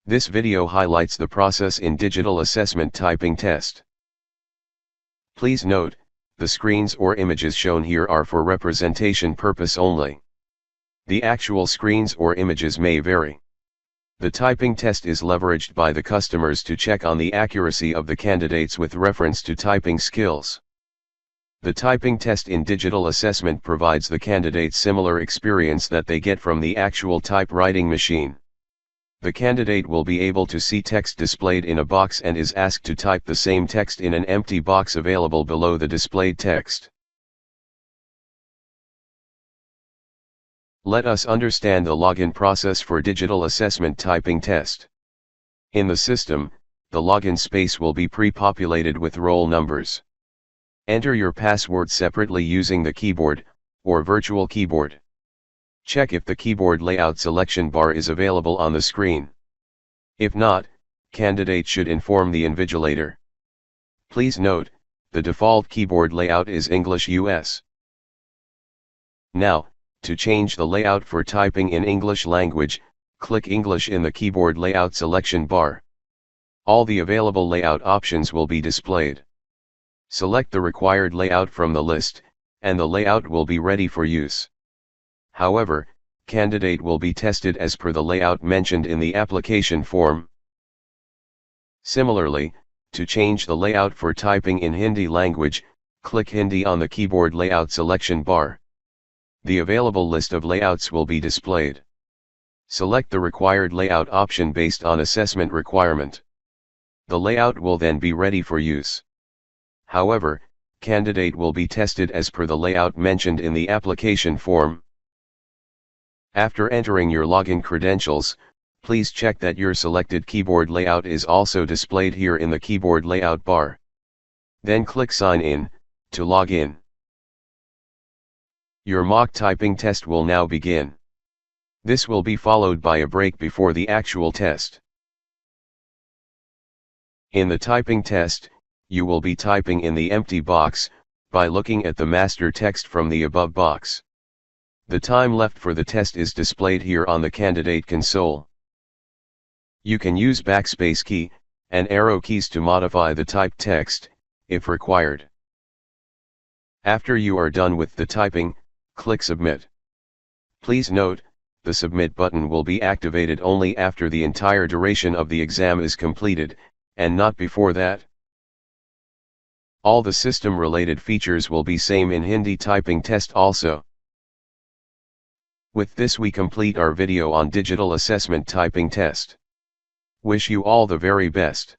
This video highlights the process in digital assessment typing test. Please note, the screens or images shown here are for representation purpose only. The actual screens or images may vary. The typing test is leveraged by the customers to check on the accuracy of the candidates with reference to typing skills. The typing test in digital assessment provides the candidates similar experience that they get from the actual typewriting machine. The candidate will be able to see text displayed in a box and is asked to type the same text in an empty box available below the displayed text. Let us understand the login process for digital assessment typing test. In the system, the login space will be pre-populated with roll numbers. Enter your password separately using the keyboard, or virtual keyboard. Check if the keyboard layout selection bar is available on the screen. If not, candidate should inform the invigilator. Please note, the default keyboard layout is English US. Now, to change the layout for typing in English language, click English in the keyboard layout selection bar. All the available layout options will be displayed. Select the required layout from the list, and the layout will be ready for use. However, candidate will be tested as per the layout mentioned in the application form. Similarly, to change the layout for typing in Hindi language, click Hindi on the keyboard layout selection bar. The available list of layouts will be displayed. Select the required layout option based on assessment requirement. The layout will then be ready for use. However, candidate will be tested as per the layout mentioned in the application form. After entering your login credentials, please check that your selected keyboard layout is also displayed here in the keyboard layout bar. Then click Sign In, to log in. Your mock typing test will now begin. This will be followed by a break before the actual test. In the typing test, you will be typing in the empty box, by looking at the master text from the above box. The time left for the test is displayed here on the candidate console. You can use backspace key, and arrow keys to modify the typed text, if required. After you are done with the typing, click Submit. Please note, the Submit button will be activated only after the entire duration of the exam is completed, and not before that. All the system-related features will be same in Hindi typing test also. With this we complete our video on digital assessment typing test. Wish you all the very best.